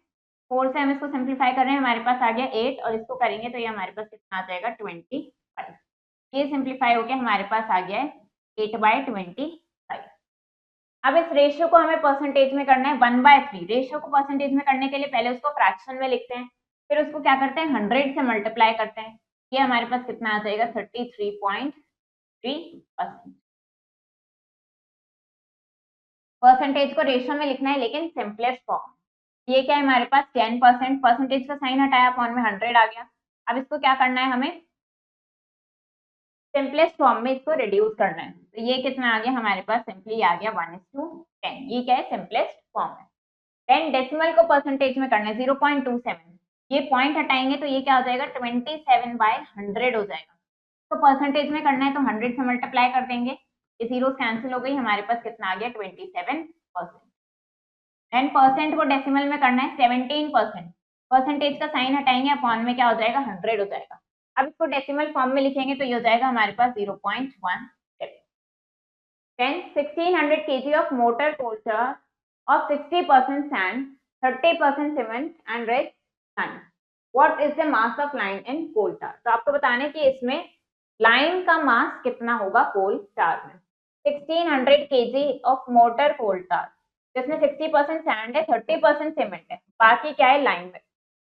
4 से हम इसको सिंप्लीफाई कर रहे हैं, हमारे पास आ गया 8, और इसको करेंगे तो ये हमारे पास कितना आ जाएगा, 25। ये सिंप्लीफाई हो गया, हमारे पास आ गया है 8/25। अब इस रेशियो को हमें परसेंटेज में करना है 1/3। रेशियो को परसेंटेज में करने के लिए पहले उसको फ्रैक्शन में लिखते हैं, फिर उसको क्या करते हैं, 100 से मल्टीप्लाई करते हैं। ये हमारे पास कितना आ जाएगा, 33.3%। परसेंटेज को रेशियो में लिखना है लेकिन सिंपलेस्ट फॉर्म। ये क्या है हमारे पास 10%, परसेंटेज का साइन हटाया, अपॉन में 100 आ गया। अब इसको क्या करना है, हमें सिंपलेस्ट फॉर्म में इसको रिड्यूस करना है। तो ये कितना आ गया हमारे पास, सिंपली आ गया 1:10। ये क्या है, सिंपलेस्ट फॉर्म है। देन डेसिमल को परसेंटेज में करना है 0.27। ये पॉइंट हटाएंगे तो ये क्या हो जाएगा, 27/100 हो जाएगा। तो परसेंटेज में करना है तो 100 से मल्टीप्लाई कर देंगे, ये जीरो कैंसिल हो गई, हमारे पास कितना आ गया, 27%। देन परसेंट को डेसिमल में करना है 17%। परसेंटेज का साइन हटाएंगे, अपॉन में क्या हो जाएगा, 100 हो जाएगा। अब इसको डेसिमल फॉर्म में लिखेंगे तो ये हो जाएगा हमारे पास 0.17। Then 1600 kg of mortar coal tar of 60% sand, 30% cement and rest sand. What is the mass of lime in coal tar? तो आपको बताना है कि इसमें लाइम का मास कितना होगा कोल टार में। 1600 kg of mortar coal tar, जिसमें 60% सैंड है, 30% सीमेंट है, बाकी क्या है, लाइम है।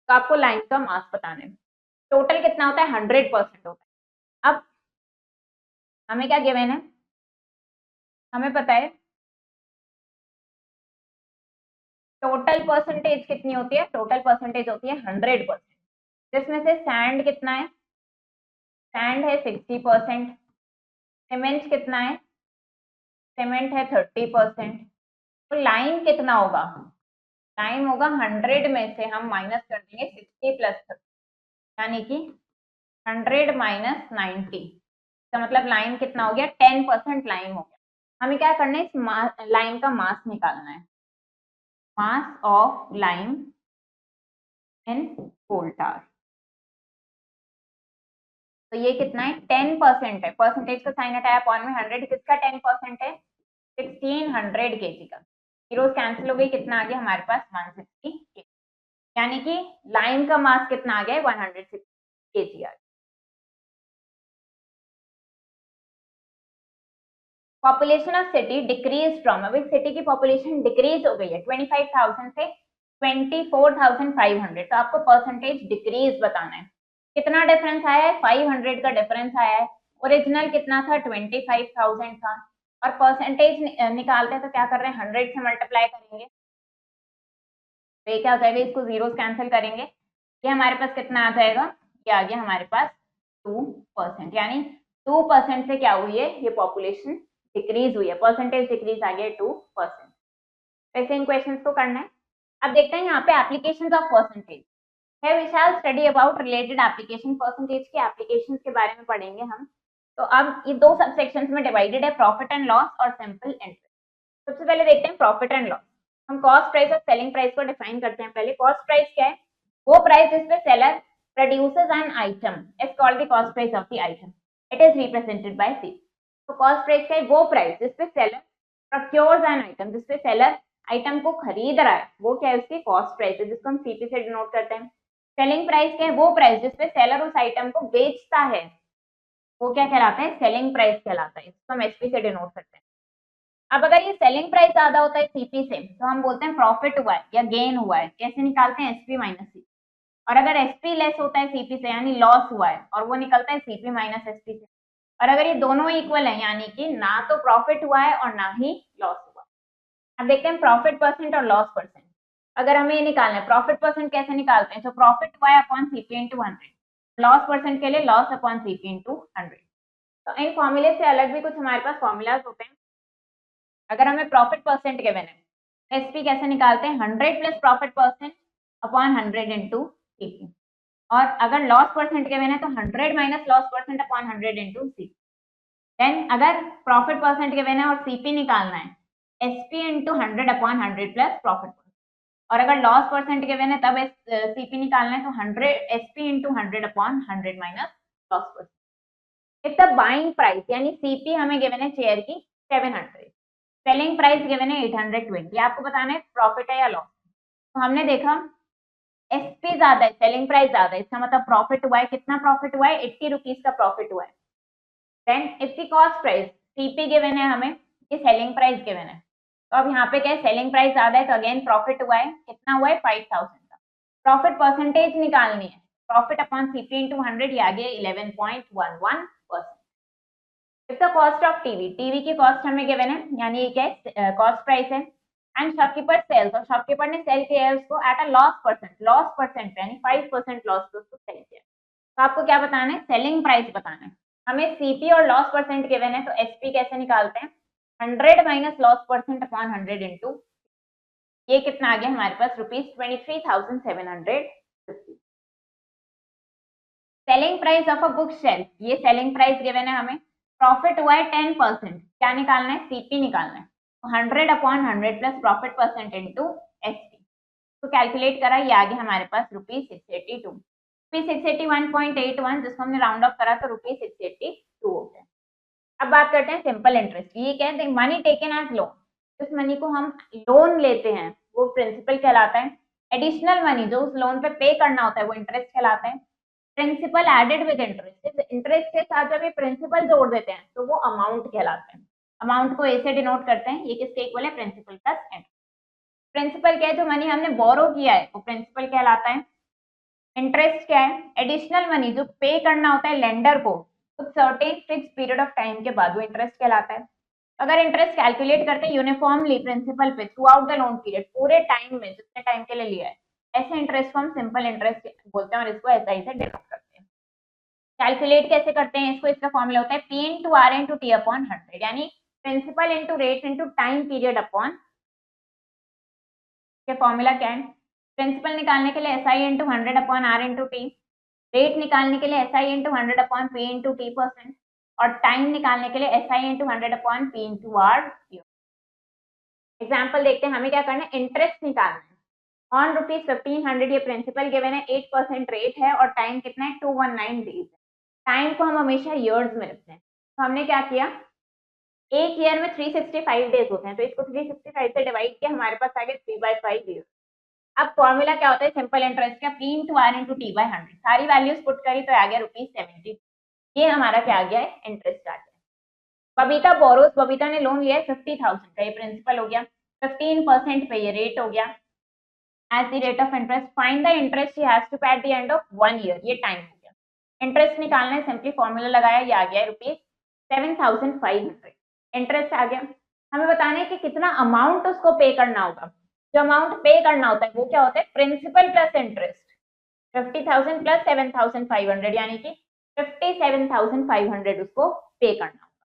तो आपको लाइम का मास बताना है। टोटल कितना होता है, 100% होता है। अब हमें क्या गिवन है, हमें पता है टोटल परसेंटेज कितनी होती है, टोटल परसेंटेज होती है 100%, जिसमें से सैंड कितना है, सैंड है 60%, सीमेंट कितना है, सीमेंट है 30%, तो लाइम कितना होगा, लाइम होगा 100 में से हम माइनस कर देंगे 60 + 30, यानी कि 100 - 90 का मतलब लाइम कितना हो गया, 10% लाइम हो गया। हमें क्या करना है, इस लाइम का मास निकालना है, मास ऑफ लाइम इन कोल टार। तो ये कितना है, 10% है, परसेंटेज का साइन हटाया, अपॉन में 100, किसका 10% है, 1600 kg का। जीरोस कैंसिल हो गई, कितना आ गया हमारे पास, 160 kg, यानी कि लाइम का मास कितना आ गया है, 160 kg आ गया। Population of city decrease from, अभी सिटी की पॉपुलेशन डिक्रीज हो गई है 25,000 से 24,500, तो आपको परसेंटेज डिक्रीज बताना है। कितना डिफरेंस आया है, 500 का डिफरेंस आया है। ओरिजिनल कितना था, 25,000 था, और परसेंटेज निकालते हैं तो क्या कर रहे हैं, 100 से मल्टीप्लाई करेंगे, तो ये क्या हो जाएगा, इसको जीरोस कैंसिल करेंगे, ये हमारे पास कितना आ जाएगा, ये आ गया हमारे पास 2%, यानी 2% से क्या हुई है, ये पॉपुलेशन डिक्रीज हुई है, परसेंटेज डिक्रीज आ गया 2%। ऐसे इन क्वेश्चंस को करना है। अब देखते हैं यहाँ पे एप्लीकेशंस ऑफ परसेंटेज है, we shall study about related application, percentage के एप्लीकेशंस के बारे में पढ़ेंगे हम। तो अब ये दो सब सेक्शंस में डिवाइडेड है, प्रॉफिट एंड लॉस और सिंपल इंटरेस्ट। सबसे पहले देखते हैं प्रॉफिट एंड लॉस। हम कॉस्ट प्राइस और सेलिंग प्राइस को डिफाइन करते हैं। पहले कॉस्ट प्राइस क्या है, वो प्राइस जिस पे seller produces an item is called the cost price of the item, it is represented by C. तो कॉस्ट प्राइस का है वो प्राइस जिस पे सेलर प्रोक्योर्स एन आइटम, जिस पे सेलर आइटम को खरीद रहा है, वो क्या है, उसकी कॉस्ट प्राइस है, जिसको हम सीपी से डिनोट करते हैं। सेलिंग प्राइस क्या है, वो प्राइस जिस पे सेलर उस आइटम को बेचता है, वो क्या कहलाता है, सेलिंग प्राइस कहलाता है, इसको हम एसपी से डिनोट करते हैं। अब अगर ये सेलिंग प्राइस ज्यादा होता है सीपी से, तो हम बोलते हैं प्रॉफिट हुआ है या गेन हुआ है। कैसे निकालते हैं, एसपी माइनस सी। और अगर एसपी लेस होता है सीपी से यानी लॉस हुआ है और वो निकलता है सीपी माइनस एसपी से। और अगर ये दोनों इक्वल है यानी कि ना तो प्रॉफिट हुआ है और ना ही लॉस हुआ। अब देखते हैं प्रॉफिट परसेंट और लॉस परसेंट। अगर हमें ये निकालना है प्रॉफिट परसेंट कैसे निकालते हैं, तो प्रॉफिट हुआ है upon CP into 100, loss percent के लिए लॉस अपॉन सीपी इंटू 100। तो इन फॉर्मूले से अलग भी कुछ हमारे पास फॉर्मूलाज होते हैं। अगर हमें प्रॉफिट परसेंट गिवन है, एसपी कैसे निकालते हैं, 100 plus profit percent upon 100 into CP. और अगर लॉस परसेंट गिवन है तो 100 minus loss percent upon 100 into CP. Then अगर प्रॉफिट परसेंट गिवन है और सीपी निकालना है, SP into 100 upon 100 plus profit. और अगर लॉस परसेंट गिवन है तब सीपी निकालना है तो 100 SP into 100 upon 100 minus loss percent. If the buying price यानी सीपी हमें गिवन है चेयर की 700, सेलिंग प्राइस गिवन है 820, आपको बताना है प्रॉफिट है या लॉस। तो हमने देखा एसपी ज्यादा है, सेलिंग प्राइस ज्यादा है, इसका मतलब प्रॉफिट हुआ है। कितना प्रॉफिट हुआ है, 80 रुपीज का प्रॉफिट हुआ है। Then if the cost price, CP given है हमें, ये सेलिंग प्राइस गिवन है, तो अब यहाँ पे क्या है, सेलिंग प्राइस ज्यादा है तो अगेन प्रॉफिट हुआ है। कितना हुआ है, 5000 का। प्रॉफिट परसेंटेज निकालनी है, प्रॉफिट अपॉन सीपी इंटू 100, ये आ गया 11.11%। If the cost of TV, TV की कॉस्ट हमें गिवन है यानी ये क्या है, कॉस्ट प्राइस है। एंड शॉपकीपर सेल्स, और शॉपकीपर ने सेल किया है उसको at a loss percent, loss percent यानी 5% लॉस पे उसको सेल किया। तो आपको क्या बताना है, सेलिंग प्राइस बताना है। हमें सीपी और लॉस परसेंट गिवन है तो एसपी कैसे निकालते हैं, 100 minus loss percent upon 100 into, ये कितना आ गया हमारे पास, ₹23,750। Selling price of a book shelf, ये सेलिंग प्राइस गिवन है हमें, प्रॉफिट हुआ है 10%, क्या निकालना है, सीपी निकालना है। तो 100 upon 100 plus profit percent into SP, तो कैलकुलेट करा, ये आ गया हमारे पास ₹682, ₹681.81, जिसको हमने राउंड ऑफ करा तो ₹682 हो गया। अब बात करते हैं सिंपल इंटरेस्ट। ये क्या है, मनी टेकन एज लोन, जिस मनी को हम लोन लेते हैं वो प्रिंसिपल कहलाता है। एडिशनल मनी जो उस लोन पे पे करना होता है वो इंटरेस्ट कहलाता है। Principal added with interest, interest के साथ जब ये प्रिंसिपल जोड़ देते हैं तो वो अमाउंट कहलाता है। अमाउंट को ए से डिनोट करते हैं, ये किसके इक्वल है, प्रिंसिपल प्लस इंटरेस्ट। प्रिंसिपल क्या है, जो मनी हमने बोरो किया है वो प्रिंसिपल कहलाता है। इंटरेस्ट क्या है, एडिशनल मनी जो पे करना होता है लेंडर को कुछ certain fix period of time के बाद, वो इंटरेस्ट कहलाता है। अगर इंटरेस्ट कैलकुलेट करते हैं यूनिफॉर्मली प्रिंसिपल पे through out the loan period, पूरे टाइम में जितने टाइम के लिए लिया है, ऐसे इंटरेस्ट को हम सिंपल इंटरेस्ट बोलते हैं और इसको एसआई से डिनोट करते हैं। कैलकुलेट कैसे करते हैं इसको, इसका फॉर्मूला होता है P into R into T upon 100, यानी principal into rate into time period upon, के फॉर्मूला क्या है, प्रिंसिपल निकालने के लिए S I into 100 upon R into T, rate निकालने के लिए S I into 100 upon P into T percent, और टाइम निकालने के लिए S I into 100 upon P into R. Example देखते हैं, हमें क्या करना है, इंटरेस्ट निकालना है ऑन ₹1500, ये प्रिंसिपल गिवन है, 8% रेट है और टाइम कितना है, 219 डेज है। टाइम को हम हमेशा ईयर्स में रखते हैं, तो हमने क्या किया, एक ईयर में 365 डेज होते हैं तो इसको 365 से डिवाइड किया, हमारे पास आ गया 3/5 ईयर। अब फॉर्मूला क्या होता है सिंपल इंटरेस्ट का, P into R into T by 100, सारी वैल्यूज पुट करी तो आ गया ₹70। ये हमारा क्या आ गया है, इंटरेस्ट आ गया। बबीता बोरोस, बबीता ने लोन लिया है 50,000 का, ये प्रिंसिपल हो गया, 15% पे ये रेट हो गया as the rate of interest. Find the interest she has to pay at the end of 1 year, ये टाइम हो गया। इंटरेस्ट निकालना है, सिंपली फॉर्मूला लगाया, ये आ गया ₹7,500, इंटरेस्ट आ गया। हमें बताना है कि कितना अमाउंट उसको पे करना होगा। जो अमाउंट पे करना होता है वो क्या होता है, प्रिंसिपल प्लस इंटरेस्ट, 50,000 प्लस 7,500 यानी कि 57,500 उसको पे करना होगा।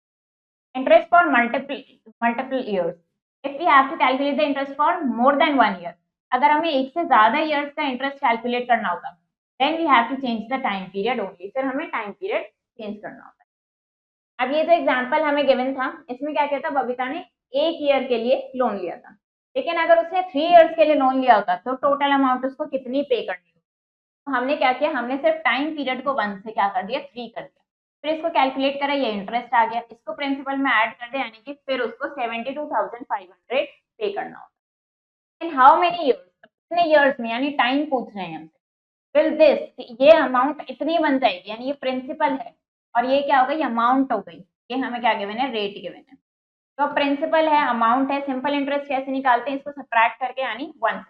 Interest for multiple years, if we have to calculate the interest for more than 1 year, अगर हमें एक से ज्यादा ईयर्स का इंटरेस्ट कैलकुलेट करना होगा then we have to change the time period only, फिर हमें टाइम पीरियड चेंज करना होता है। अब ये जो एग्जांपल हमें गिवन था इसमें क्या कहता, बबीता ने 1 ईयर के लिए लोन लिया था, लेकिन अगर उसने 3 ईयर्स के लिए लोन लिया होता तो टोटल अमाउंट उसको कितनी पे करनी होती। तो हमने क्या किया, हमने सिर्फ टाइम पीरियड को 1 से क्या कर दिया, 3 कर दिया, फिर इसको कैलकुलेट करा, ये इंटरेस्ट आ गया, इसको प्रिंसिपल में ऐड कर दे यानी कि फिर उसको 72,500 पे करना होता है। इन हाउ मेनी ईयर्स, कितने ईयर्स में, यानी टाइम पूछ रहे हैं हमसे। विल दिस, ये अमाउंट इतनी बन जाएगी, यानी ये प्रिंसिपल है और ये क्या हो गई, अमाउंट हो गई, ये हमें क्या गिवन है, रेट गिवन है। तो प्रिंसिपल है, अमाउंट है, सिंपल इंटरेस्ट कैसे निकालते हैं, इसको सब्ट्रैक्ट करके यानी 1।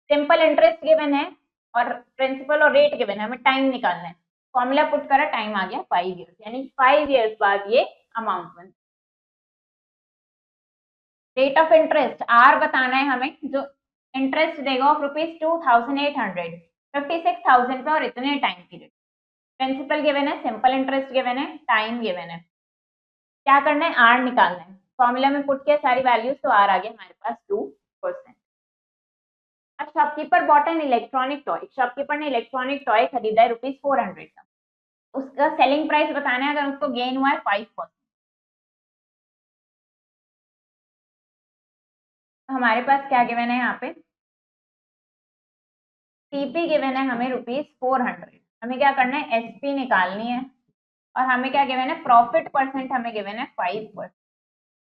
सिंपल इंटरेस्ट गिवन है, और प्रिंसिपल और रेट गिवन है, हमें टाइम निकालना है। फॉर्मूला पुट करा, टाइम आ गया 5 ईयर्स, यानी 5 ईयर्स बाद ये अमाउंट बन। रेट ऑफ इंटरेस्ट आर बताना है हमें, जो इंटरेस्ट देगा ऑफ ₹2800 56,000 पे और इतने टाइम पीरियड। प्रिंसिपल गिवन है, सिंपल इंटरेस्ट गिवन है, टाइम गिवन है, क्या करना है आर निकालना है। फॉर्मूला में पुट किया सारी वैल्यूज, तो आर आ गया हमारे पास 2%। अब shopkeeper bot an electronic toy, shopkeeper ने इलेक्ट्रॉनिक टॉय खरीदा है ₹400 का, उसका सेलिंग प्राइस बताना है, अगर उसको गेन हुआ है 5%। तो हमारे पास क्या गिवन है यहाँ पे, सीपी गिवन है हमें ₹400, हमें क्या करना है एसपी निकालनी है, और हमें क्या गिवन है प्रॉफिट परसेंट हमें गिवन है 5%।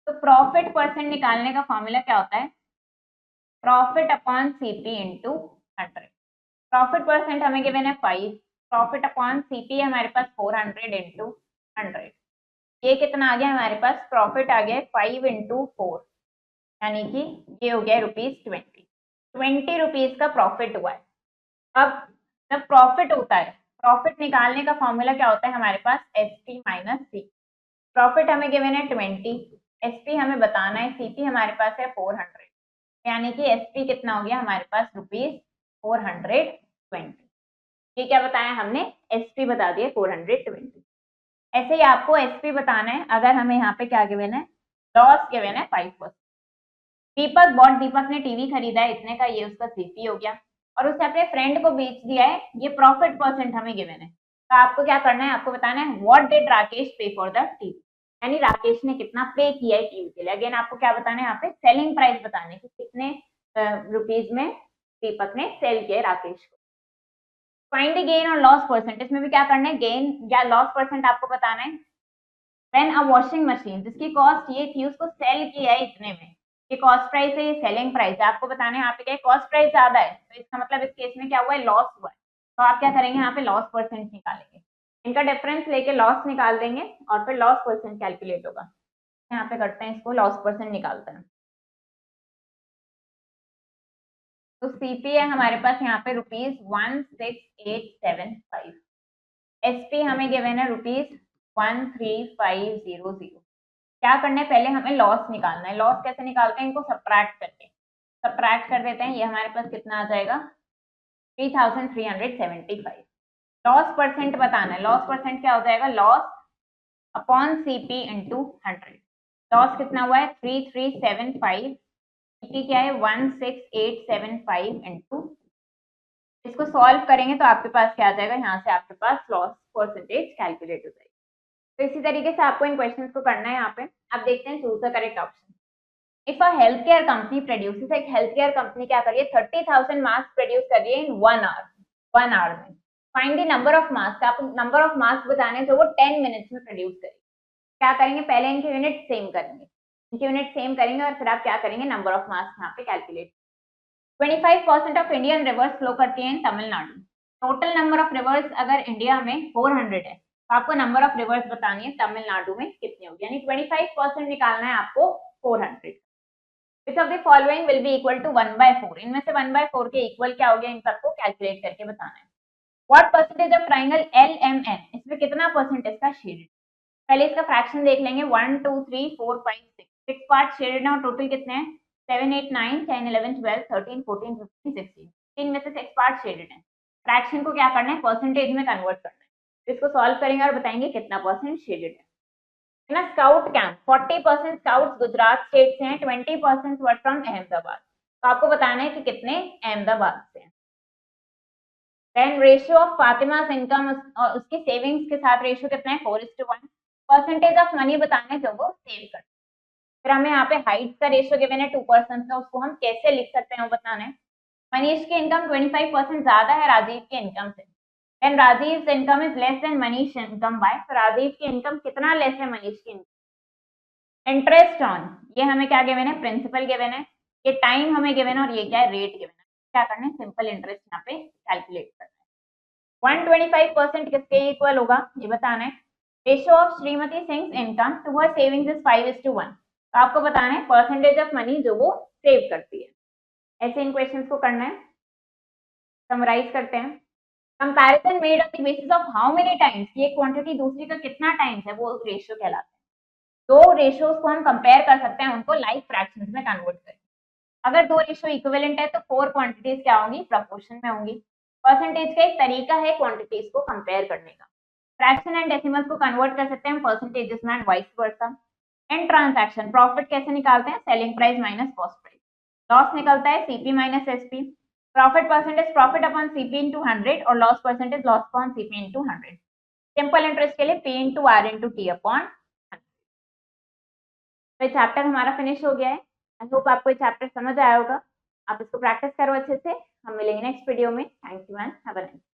तो प्रॉफिट परसेंट निकालने का फॉर्मूला क्या होता है, profit upon CP into 100। Profit percent हमें गिवन है 5, प्रॉफिट अपॉन सीपी हमारे पास 400 इंटू 100। ये कितना आ गया हमारे पास, प्रॉफिट आ गया 5 इंटू 4, यानी कि ये हो गया ₹20, ₹20 का प्रॉफिट हुआ है। अब जब प्रॉफिट होता है, प्रॉफिट निकालने का फॉर्मूला क्या होता है हमारे पास, एस पी माइनस सी। प्रॉफिट हमें गिवन है 20, एस पी हमें बताना है, सी पी हमारे पास है 400, यानी कि एस पी कितना हो गया हमारे पास ₹420। ये क्या बताया हमने, एस पी बता दिया 420। ऐसे ही आपको एस पी बताना है, अगर हमें यहाँ पे क्या गिवन है, लॉस गिवन है 5%। दीपक बॉट, दीपक ने टीवी खरीदा है इतने का, ये उसका सीपी हो गया, और उसने अपने फ्रेंड को बेच दिया है, ये प्रॉफिट परसेंट हमें गिवन है। तो आपको क्या करना है, आपको बताना है व्हाट डिड राकेश पे फॉर द टीवी, यानी राकेश ने कितना पे किया है टीवी के लिए। अगेन आपको क्या बताना है यहाँ पे, सेलिंग प्राइस बताने की, कितने रुपीज में दीपक ने सेल किया राकेश को। फाइंड द गेन और लॉस परसेंट, इसमें भी क्या करना है, गेन या लॉस परसेंट आपको बताना है। व्हेन अ वॉशिंग मशीन, जिसकी कॉस्ट ये थी, उसको सेल किया है इतने में, ये कॉस्ट प्राइस है, ये सेलिंग प्राइस है। आपको बताना है यहाँ पे क्या है, कॉस्ट प्राइस ज्यादा है, तो इसका मतलब इस केस में क्या हुआ है, लॉस हुआ है। तो आप क्या करेंगे, यहाँ पे लॉस परसेंट निकालेंगे, इनका डिफरेंस लेके लॉस निकाल देंगे, और फिर लॉस परसेंट कैलकुलेट होगा। यहाँ पे करते हैं इसको, लॉस परसेंट निकालते हैं। तो सीपी है हमारे पास यहाँ पे ₹16875, एसपी हमें गिवन है ₹13500। क्या करना है, पहले हमें लॉस निकालना है। लॉस कैसे निकालते हैं, इनको सब्ट्रैक्ट करके, सब्ट्रैक्ट कर देते हैं, ये हमारे पास कितना आ जाएगा 3375। लॉस परसेंट बताना है, लॉस परसेंट क्या हो जाएगा, loss upon CP into 100। Loss कितना हुआ है 3375, सीपी क्या है 16875 इंटू, इसको सॉल्व करेंगे तो आपके पास क्या आ जाएगा, यहाँ से आपके पास लॉस परसेंटेज कैलकुलेट हो जाएगी। तो इसी तरीके से आपको इन क्वेश्चंस को करना है। यहाँ पे आप देखते हैं choose the correct option. If a health care company produces, एक हेल्थ केयर कंपनी क्या कर रही है, 30,000 मास्क प्रोड्यूस कर रही है इन 1 आवर में। Find the number of mask, आपको नंबर ऑफ मास्क बताने हैं जो वो 10 मिनट्स में प्रोड्यूस करेगी। क्या करेंगे, पहले इनके यूनिट सेम करेंगे, इनके यूनिट सेम करेंगे, और फिर आप क्या करेंगे, नंबर ऑफ मास्क यहाँ पे calculate. 25% of Indian rivers flow करती है in Tamil Nadu. Total number of rivers अगर इंडिया में 400 है, तो आपको नंबर ऑफ रिवर्स बतानी है तमिलनाडु में कितनी होगी, यानी 25% निकालना है आपको 400। Which of the following will be equal to 1/4, इनमें से 1/4 के इक्वल क्या हो गया, इन सबको कैलकुलेट करके बताना है। What percentage of triangle LMN, इसमें कितना परसेंट इसका शेडेड। पहले इसका फ्रैक्शन देख लेंगे, 1 2 3 4 5 6 पार्ट शेडेड है, और टोटल कितने हैं 7 8 9 10 11 12 13 14 15 16, तीन में से 6 पार्ट शेडेड है। फ्रैक्शन को क्या करना है, परसेंटेज में कन्वर्ट करना है, तो इसको सॉल्व करेंगे और बताएंगे कितना परसेंट शेडेड है। ना scout camp 40% scouts Gujarat state से हैं, 20% वर फ्रॉम अहमदाबाद। तो आपको बताना है कि कितने अहमदाबाद से हैं। Than ratio of Fatima's income, उसकी सेविंग्स के साथ रेशियो कितना है 4:1। परसेंटेज ऑफ मनी बताना है जो वो सेव करते हैं। फिर हमें यहाँ पे हाइट का रेशियो गिवन है 2% का, उसको हम कैसे लिख सकते हैं वो बताना है। मनीष की इनकम 25% ज्यादा है राजीव की इनकम से, then Rajiv income is less than Manish income by, तो राजीव की इनकम कितना लेस है मनीष की इनकम। इंटरेस्ट ऑन, ये हमें क्या गिवन है, प्रिंसिपल गिवन है, ये टाइम हमें गिवन है, और ये क्या है रेट गिवन है। क्या करना है, सिंपल इंटरेस्ट यहाँ पे कैलकुलेट करना है। 125% किसके इक्वल होगा ये बताना है। Ratio of Shrimati Singh income to her savings is 5:1, तो आपको बताना है परसेंटेज ऑफ मनी जो वो सेव करती है। ऐसे इन क्वेश्चंस को करना है। समराइज करते हैं। Comparison made on the basis of how many times, ये क्वांटिटी दूसरी का कितना टाइम्स है वो रेशियो कहलाता है। दो रेशियोज को हम कंपेयर कर सकते हैं, उनको लाइक फ्रैक्शंस में कन्वर्ट करके। अगर दो रेशियो इक्विवेलेंट है तो 4 क्वांटिटीज क्या होंगी, प्रोपोर्शन में होंगी। परसेंटेज का एक तरीका है क्वांटिटीज को कंपेयर करने का। फ्रैक्शन एंड डेसिमल्स को कन्वर्ट कर सकते हैं परसेंटेजेस में and vice versa. And transaction profit कैसे निकालते हैं, selling price minus cost price. Loss निकलता है CP minus SP. Profit percentage profit upon CP into 100 और loss percentage loss upon CP into 100। Simple interest के लिए P into R into T upon 100। तो chapter हमारा फिनिश हो गया है। आई होप आपको ये चैप्टर समझ आया होगा। आप इसको प्रैक्टिस करो अच्छे से। हम मिलेंगे नेक्स्ट वीडियो में। Thank you and have a nice day.